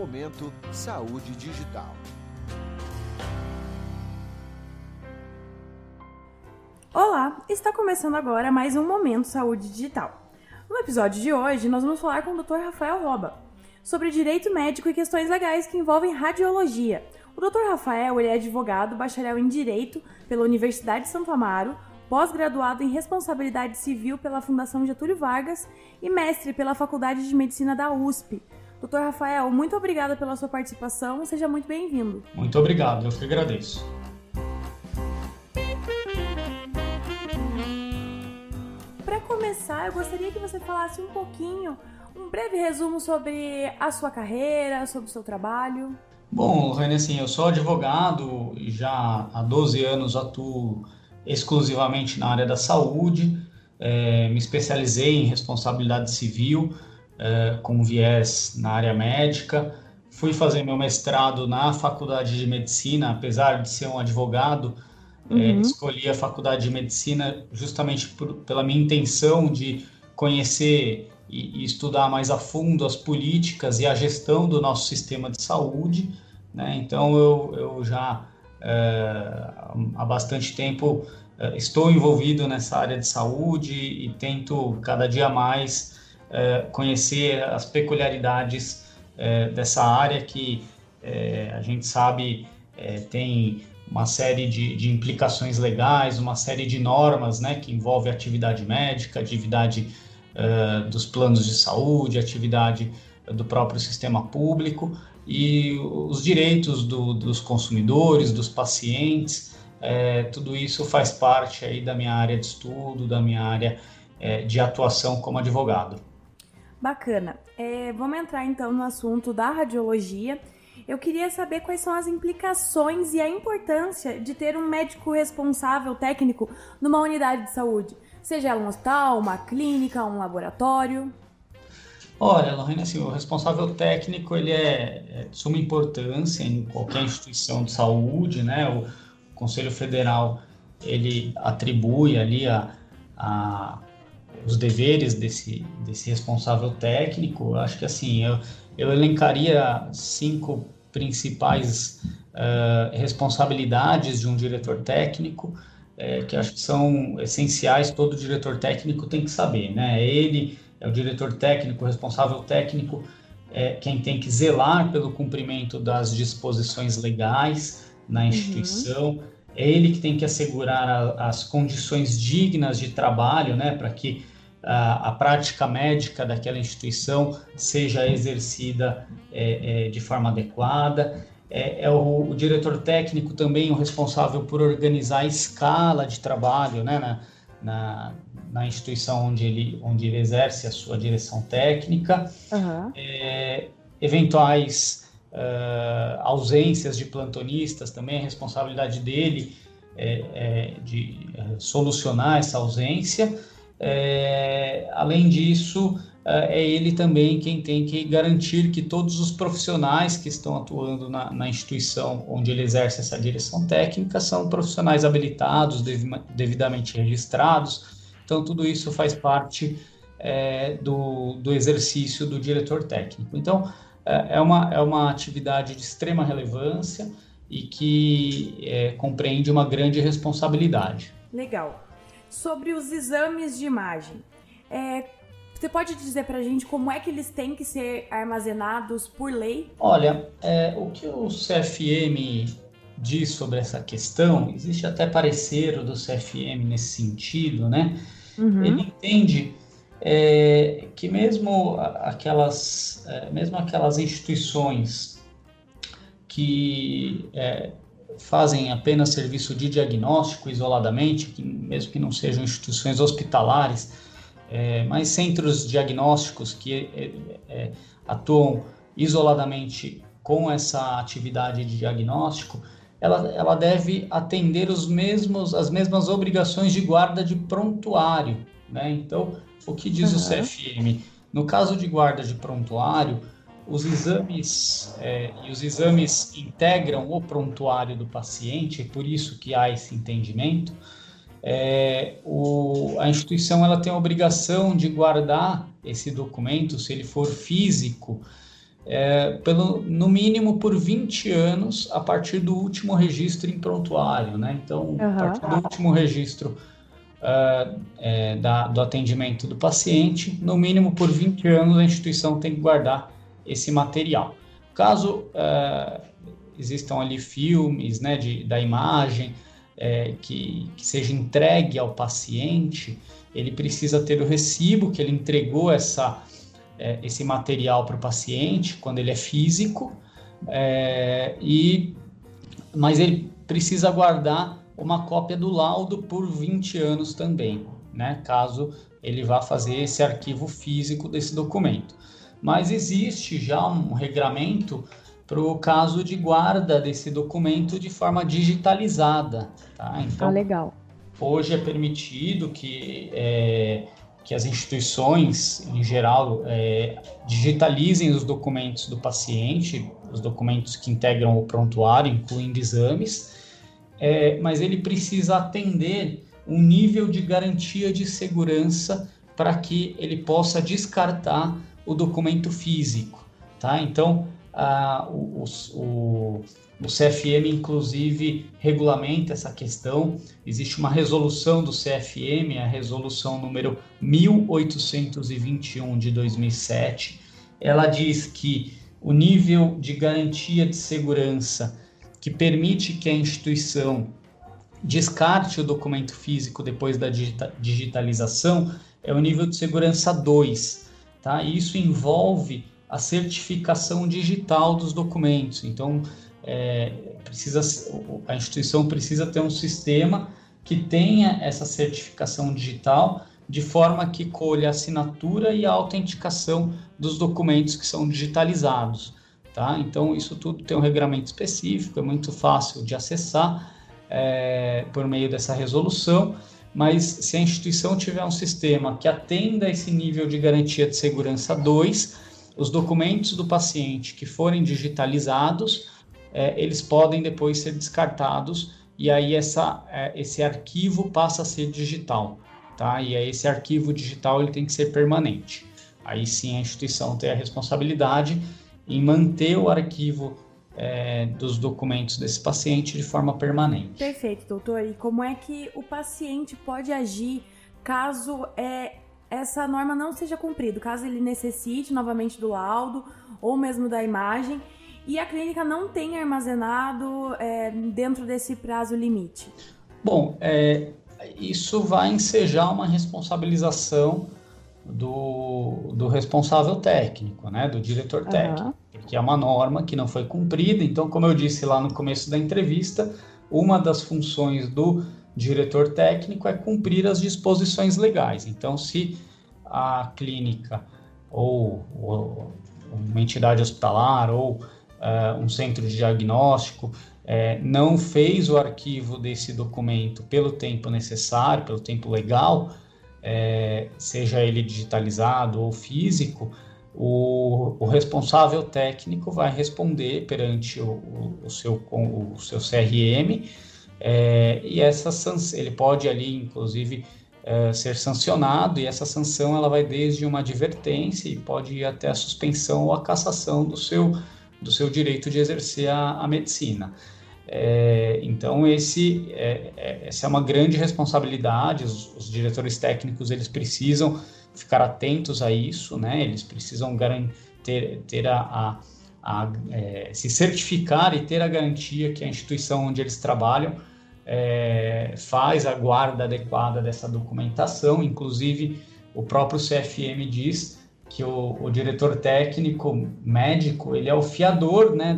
Momento Saúde Digital. Olá, está começando agora mais um Momento Saúde Digital. No episódio de hoje, nós vamos falar com o Dr. Rafael Roba sobre direito médico e questões legais que envolvem radiologia. O Dr. Rafael ele é advogado, bacharel em Direito pela Universidade de Santo Amaro, pós-graduado em Responsabilidade Civil pela Fundação Getúlio Vargas e mestre pela Faculdade de Medicina da USP. Dr. Rafael, muito obrigada pela sua participação, seja muito bem-vindo. Muito obrigado, eu que agradeço. Para começar, eu gostaria que você falasse um breve resumo sobre a sua carreira, sobre o seu trabalho. Bom, Raine, assim, eu sou advogado e já há 12 anos atuo exclusivamente na área da saúde, me especializei em responsabilidade civil, com viés na área médica. Fui fazer meu mestrado na Faculdade de Medicina, apesar de ser um advogado, escolhi a Faculdade de Medicina justamente pela minha intenção de conhecer e estudar mais a fundo as políticas e a gestão do nosso sistema de saúde, né? Então eu já há bastante tempo estou envolvido nessa área de saúde e tento cada dia mais conhecer as peculiaridades dessa área que a gente sabe tem uma série de implicações legais, uma série de normas, né, que envolve atividade médica, atividade dos planos de saúde, atividade do próprio sistema público e os direitos dos consumidores, dos pacientes. Tudo isso faz parte aí da minha área de estudo, da minha área de atuação como advogado. Bacana. Vamos entrar então no assunto da radiologia. Eu queria saber quais são as implicações e a importância de ter um médico responsável técnico numa unidade de saúde, seja ela um hospital, uma clínica, um laboratório. Olha, Lorena, assim, o responsável técnico ele é de suma importância em qualquer instituição de saúde, né? O Conselho Federal ele atribui ali os deveres desse responsável técnico. Acho que assim, eu elencaria 5 principais responsabilidades de um diretor técnico, que acho que são essenciais, todo diretor técnico tem que saber, né? Ele é o diretor técnico, o responsável técnico, quem tem que zelar pelo cumprimento das disposições legais na instituição, é ele que tem que assegurar as condições dignas de trabalho, né, para que a prática médica daquela instituição seja exercida de forma adequada. O diretor técnico também o responsável por organizar a escala de trabalho, né, na instituição onde ele exerce a sua direção técnica. Eventuais ausências de plantonistas também, a responsabilidade dele de solucionar essa ausência. Além disso, é ele também quem tem que garantir que todos os profissionais que estão atuando na instituição onde ele exerce essa direção técnica são profissionais habilitados, devidamente registrados. Então, tudo isso faz parte do exercício do diretor técnico. Então, é uma atividade de extrema relevância e que compreende uma grande responsabilidade. Legal. Sobre os exames de imagem, você pode dizer para a gente como é que eles têm que ser armazenados por lei? Olha, o que o CFM diz sobre essa questão, existe até parecer do CFM nesse sentido, né? Ele entende que mesmo aquelas instituições que fazem apenas serviço de diagnóstico isoladamente, mesmo que não sejam instituições hospitalares, mas centros diagnósticos que atuam isoladamente com essa atividade de diagnóstico, ela deve atender as mesmas obrigações de guarda de prontuário, né? Então, o que diz o CFM? No caso de guarda de prontuário, os exames integram o prontuário do paciente, é por isso que há esse entendimento. A instituição ela tem a obrigação de guardar esse documento, se ele for físico, no mínimo por 20 anos a partir do último registro em prontuário, né? Então, a partir do último registro do atendimento do paciente, no mínimo por 20 anos a instituição tem que guardar esse material. Caso existam ali filmes, né, da imagem que seja entregue ao paciente, ele precisa ter o recibo que ele entregou esse material para o paciente quando ele é físico, mas ele precisa guardar uma cópia do laudo por 20 anos também, né, caso ele vá fazer esse arquivo físico desse documento. Mas existe já um regramento para o caso de guarda desse documento de forma digitalizada, tá? Então, legal. Hoje é permitido que as instituições, em geral, digitalizem os documentos do paciente, os documentos que integram o prontuário, incluindo exames, mas ele precisa atender um nível de garantia de segurança para que ele possa descartar o documento físico, tá? Então, o CFM, inclusive, regulamenta essa questão. Existe uma resolução do CFM, a resolução número 1821 de 2007. Ela diz que o nível de garantia de segurança que permite que a instituição descarte o documento físico depois da digitalização é o nível de segurança 2, tá? E isso envolve a certificação digital dos documentos. Então, a instituição precisa ter um sistema que tenha essa certificação digital de forma que colha a assinatura e a autenticação dos documentos que são digitalizados, tá? Então, isso tudo tem um regramento específico, é muito fácil de acessar por meio dessa resolução, mas se a instituição tiver um sistema que atenda a esse nível de garantia de segurança 2, os documentos do paciente que forem digitalizados, eles podem depois ser descartados e aí esse arquivo passa a ser digital, tá? E aí esse arquivo digital ele tem que ser permanente. Aí sim a instituição tem a responsabilidade em manter o arquivo dos documentos desse paciente de forma permanente. Perfeito, doutor. E como é que o paciente pode agir caso essa norma não seja cumprida, caso ele necessite novamente do laudo ou mesmo da imagem e a clínica não tenha armazenado dentro desse prazo limite? Bom, isso vai ensejar uma responsabilização do responsável técnico, né, do diretor técnico, porque é uma norma que não foi cumprida. Então, como eu disse lá no começo da entrevista, uma das funções do diretor técnico é cumprir as disposições legais. Então, se a clínica ou uma entidade hospitalar ou um centro de diagnóstico não fez o arquivo desse documento pelo tempo necessário, pelo tempo legal, seja ele digitalizado ou físico, o responsável técnico vai responder perante o seu CRM, e ele pode ali, inclusive, ser sancionado, e essa sanção ela vai desde uma advertência e pode ir até a suspensão ou a cassação do seu direito de exercer a medicina. Então, essa é uma grande responsabilidade. Os diretores técnicos eles precisam ficar atentos a isso, né? Eles precisam se certificar e ter a garantia que a instituição onde eles trabalham faz a guarda adequada dessa documentação. Inclusive, o próprio CFM diz que o diretor técnico médico ele é o fiador, né,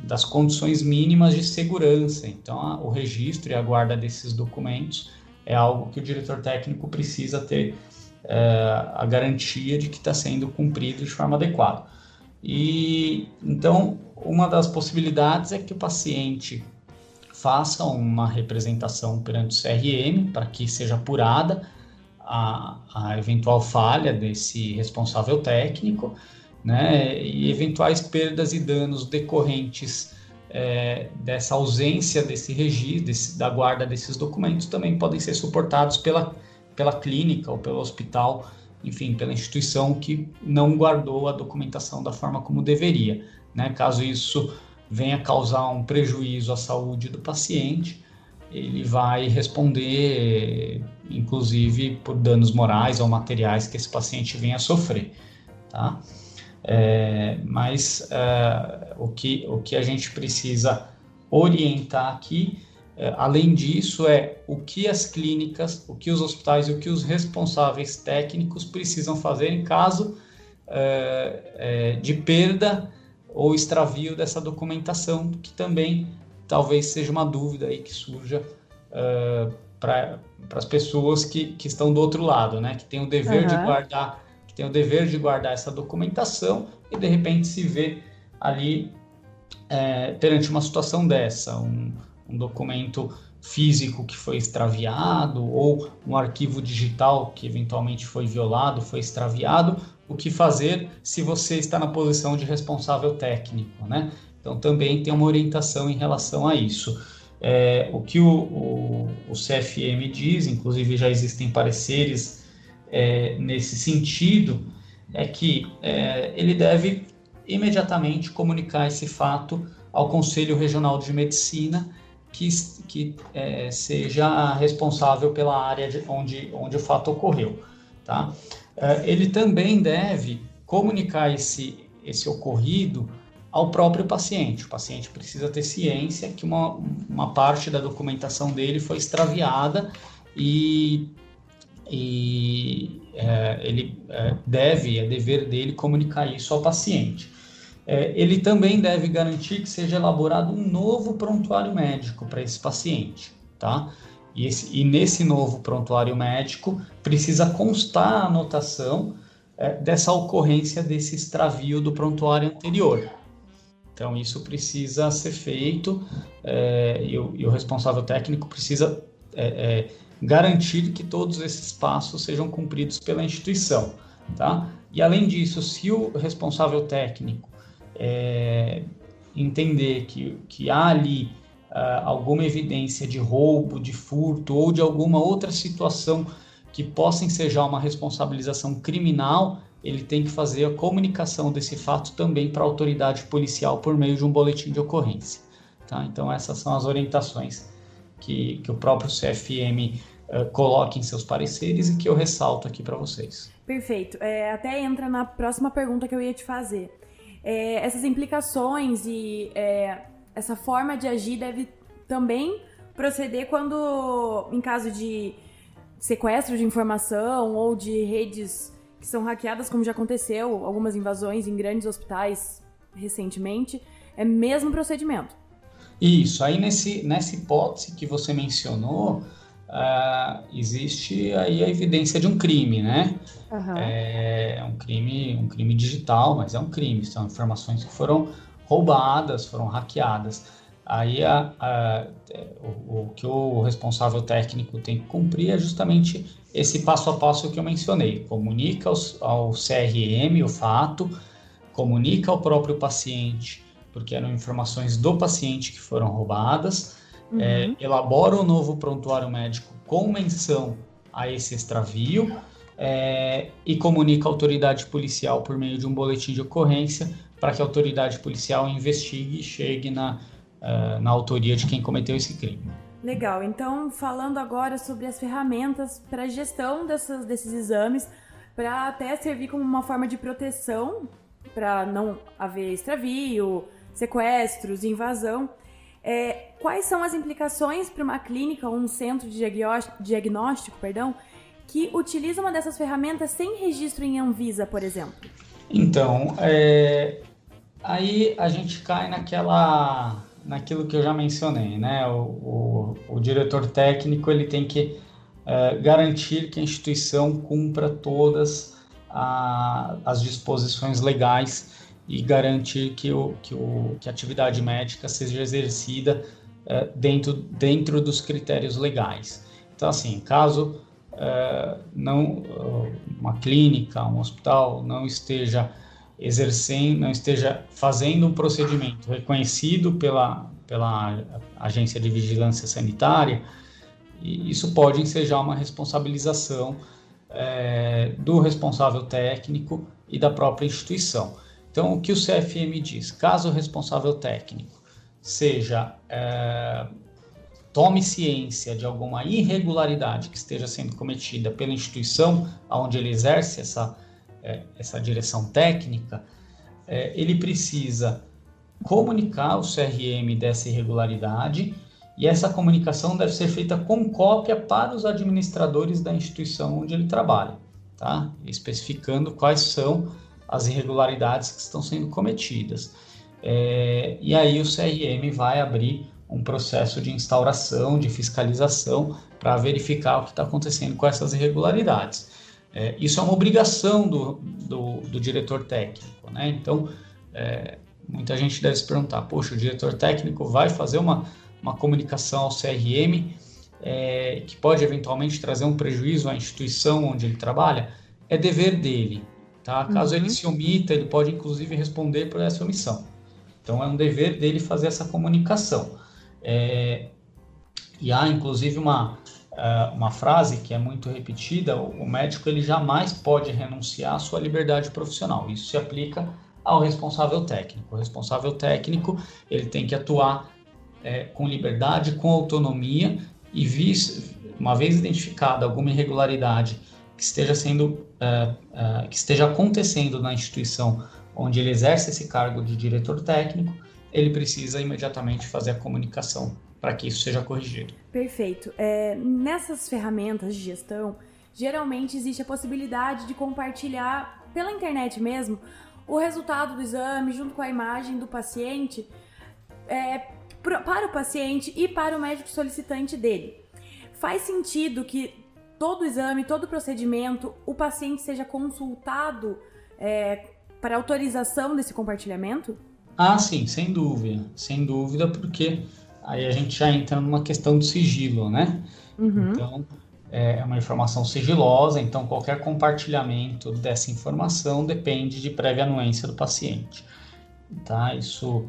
das condições mínimas de segurança. Então, o registro e a guarda desses documentos é algo que o diretor técnico precisa ter a garantia de que está sendo cumprido de forma adequada. E então, uma das possibilidades é que o paciente faça uma representação perante o CRM para que seja apurada a eventual falha desse responsável técnico, né, e eventuais perdas e danos decorrentes dessa ausência desse registro, da guarda desses documentos, também podem ser suportados pela clínica ou pelo hospital enfim, pela instituição que não guardou a documentação da forma como deveria, né? Caso isso venha causar um prejuízo à saúde do paciente, ele vai responder, inclusive, por danos morais ou materiais que esse paciente venha a sofrer, tá? Mas o que a gente precisa orientar aqui, além disso, o que as clínicas, o que os hospitais e o que os responsáveis técnicos precisam fazer em caso de perda ou extravio dessa documentação, que também talvez seja uma dúvida aí que surja para as pessoas que estão do outro lado, né? Que tem o dever de guardar essa documentação e de repente se vê ali perante uma situação dessa, um documento físico que foi extraviado ou um arquivo digital que eventualmente foi violado, foi extraviado. O que fazer se você está na posição de responsável técnico, né? Então também tem uma orientação em relação a isso. O que o CFM diz, inclusive já existem pareceres nesse sentido, é que ele deve imediatamente comunicar esse fato ao Conselho Regional de Medicina, que seja responsável pela área onde o fato ocorreu, tá? Ele também deve comunicar esse ocorrido ao próprio paciente. O paciente precisa ter ciência que uma parte da documentação dele foi extraviada e ele é dever dele comunicar isso ao paciente. Ele também deve garantir que seja elaborado um novo prontuário médico para esse paciente, tá? E nesse novo prontuário médico precisa constar a anotação dessa ocorrência desse extravio do prontuário anterior. Então isso precisa ser feito e o responsável técnico precisa garantir que todos esses passos sejam cumpridos pela instituição, tá? E além disso, se o responsável técnico entender que há ali alguma evidência de roubo, de furto ou de alguma outra situação que possa ensejar uma responsabilização criminal, ele tem que fazer a comunicação desse fato também para a autoridade policial por meio de um boletim de ocorrência, tá? Então essas são as orientações que o próprio CFM coloca em seus pareceres e que eu ressalto aqui para vocês. Perfeito. Até entra na próxima pergunta que eu ia te fazer. Essas implicações e essa forma de agir deve também proceder quando, em caso de sequestro de informação ou de redes que são hackeadas, como já aconteceu, algumas invasões em grandes hospitais recentemente, é mesmo procedimento. Isso, aí nessa hipótese que você mencionou, existe aí a evidência de um crime, né? Uhum. É um crime digital, mas é um crime, são informações que foram roubadas, foram hackeadas. Aí o que o responsável técnico tem que cumprir é justamente esse passo a passo que eu mencionei. Comunica ao CRM o fato, comunica ao próprio paciente, porque eram informações do paciente que foram roubadas, elabora um novo prontuário médico com menção a esse extravio e comunica à autoridade policial por meio de um boletim de ocorrência para que a autoridade policial investigue e chegue na autoria de quem cometeu esse crime. Legal, então falando agora sobre as ferramentas para a gestão desses exames, para até servir como uma forma de proteção, para não haver extravio, sequestros, invasão. Quais são as implicações para uma clínica ou um centro de diagnóstico, que utiliza uma dessas ferramentas sem registro em Anvisa, por exemplo? Então, aí a gente cai naquilo que eu já mencionei, né? O diretor técnico ele tem que garantir que a instituição cumpra todas as disposições legais e garantir que a atividade médica seja exercida dentro dos critérios legais. Então, assim, caso uma clínica, um hospital não esteja fazendo um procedimento reconhecido pela Agência de Vigilância Sanitária, e isso pode ensejar uma responsabilização do responsável técnico e da própria instituição. Então, o que o CFM diz? Caso o responsável técnico tome ciência de alguma irregularidade que esteja sendo cometida pela instituição onde ele exerce essa direção técnica, ele precisa comunicar o CRM dessa irregularidade, e essa comunicação deve ser feita com cópia para os administradores da instituição onde ele trabalha, tá? Especificando quais são as irregularidades que estão sendo cometidas. E aí o CRM vai abrir um processo de instauração, de fiscalização, para verificar o que está acontecendo com essas irregularidades. Isso é uma obrigação do diretor técnico, né? Então, muita gente deve se perguntar, poxa, o diretor técnico vai fazer uma comunicação ao CRM que pode eventualmente trazer um prejuízo à instituição onde ele trabalha? É dever dele, tá? Caso ele se omita, ele pode inclusive responder por essa omissão. Então, é um dever dele fazer essa comunicação. E há inclusive uma frase que é muito repetida: o médico ele jamais pode renunciar à sua liberdade profissional. Isso se aplica ao responsável técnico. O responsável técnico ele tem que atuar com liberdade, com autonomia, e uma vez identificada alguma irregularidade que esteja acontecendo na instituição onde ele exerce esse cargo de diretor técnico, ele precisa imediatamente fazer a comunicação para que isso seja corrigido. Perfeito. Nessas ferramentas de gestão, geralmente existe a possibilidade de compartilhar pela internet mesmo o resultado do exame junto com a imagem do paciente para o paciente e para o médico solicitante dele. Faz sentido que todo exame, todo procedimento, o paciente seja consultado para autorização desse compartilhamento? Ah, sim, sem dúvida, porque aí a gente já entra numa questão de sigilo, né? Então, é uma informação sigilosa, então qualquer compartilhamento dessa informação depende de prévia anuência do paciente, tá? Isso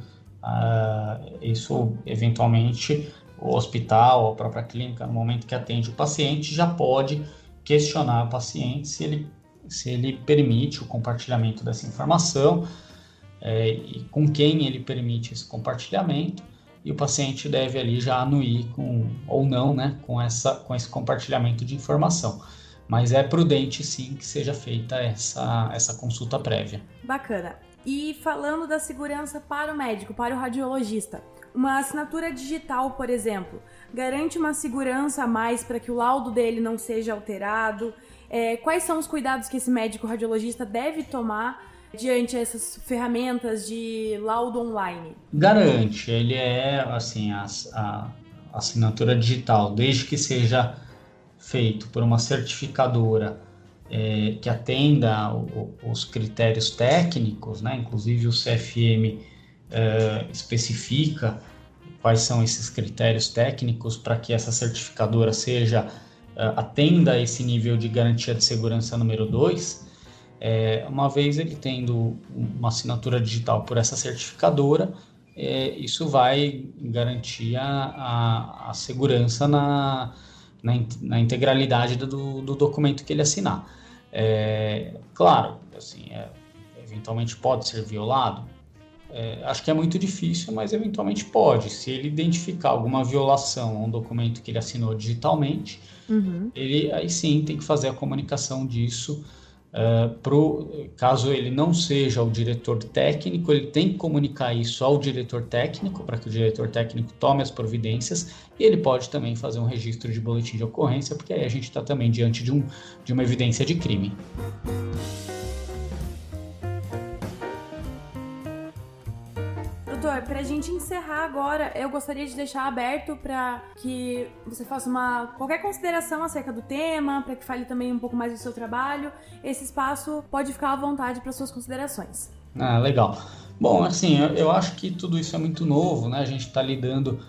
eventualmente, o hospital, a própria clínica, no momento que atende o paciente, já pode questionar o paciente se ele permite o compartilhamento dessa informação, e com quem ele permite esse compartilhamento, e o paciente deve ali já anuir ou não, né, com esse compartilhamento de informação. Mas é prudente sim que seja feita essa consulta prévia. Bacana. E falando da segurança para o médico, para o radiologista, uma assinatura digital, por exemplo, garante uma segurança a mais para que o laudo dele não seja alterado? Quais são os cuidados que esse médico radiologista deve tomar diante dessas ferramentas de laudo online? Garante, ele assim, a assinatura digital, desde que seja feito por uma certificadora que atenda os critérios técnicos, né? Inclusive o CFM especifica quais são esses critérios técnicos para que essa certificadora atenda esse nível de garantia de segurança número 2. Uma vez ele tendo uma assinatura digital por essa certificadora, isso vai garantir a segurança na integralidade do documento que ele assinar. Claro, assim, eventualmente pode ser violado. Acho que é muito difícil, mas eventualmente pode. Se ele identificar alguma violação a um documento que ele assinou digitalmente, ele aí sim tem que fazer a comunicação disso. Caso ele não seja o diretor técnico, ele tem que comunicar isso ao diretor técnico para que o diretor técnico tome as providências, e ele pode também fazer um registro de boletim de ocorrência, porque aí a gente está também diante de uma evidência de crime. Doutor, para a gente encerrar agora, eu gostaria de deixar aberto para que você faça qualquer consideração acerca do tema, para que fale também um pouco mais do seu trabalho. Esse espaço pode ficar à vontade para suas considerações. Legal. Bom, assim, eu acho que tudo isso é muito novo, né? A gente está lidando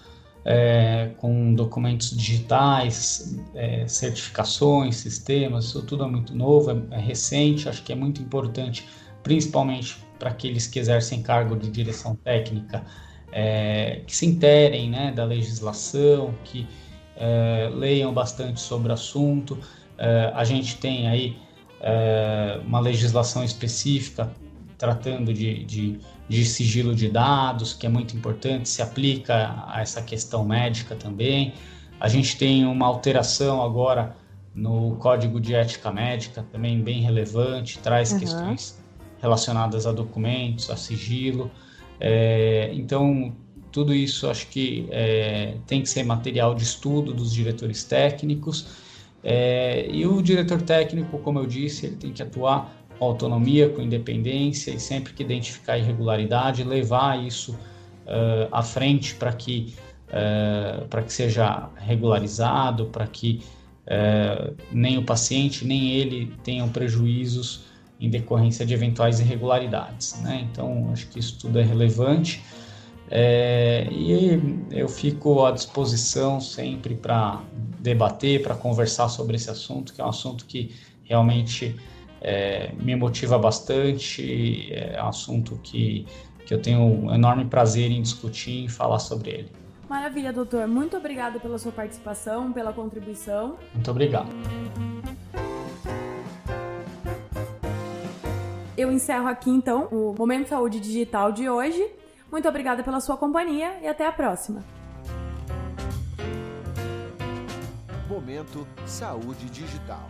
com documentos digitais, certificações, sistemas, isso tudo é muito novo, é recente. Acho que é muito importante, principalmente para aqueles que exercem cargo de direção técnica, que se interem, né, da legislação, que leiam bastante sobre o assunto. A gente tem aí uma legislação específica tratando de sigilo de dados, que é muito importante, se aplica a essa questão médica também. A gente tem uma alteração agora no Código de Ética Médica, também bem relevante, traz questões relacionadas a documentos, a sigilo. Então, tudo isso acho que tem que ser material de estudo dos diretores técnicos. E o diretor técnico, como eu disse, ele tem que atuar com autonomia, com independência, e sempre que identificar irregularidade, levar isso à frente para que seja regularizado, para que nem o paciente, nem ele tenham prejuízos em decorrência de eventuais irregularidades, né? Então, acho que isso tudo é relevante. E eu fico à disposição sempre para debater, para conversar sobre esse assunto, que é um assunto que realmente me motiva bastante, é um assunto que eu tenho um enorme prazer em discutir e falar sobre ele. Maravilha, doutor. Muito obrigada pela sua participação, pela contribuição. Muito obrigado. Eu encerro aqui, então, o Momento Saúde Digital de hoje. Muito obrigada pela sua companhia e até a próxima. Momento Saúde Digital.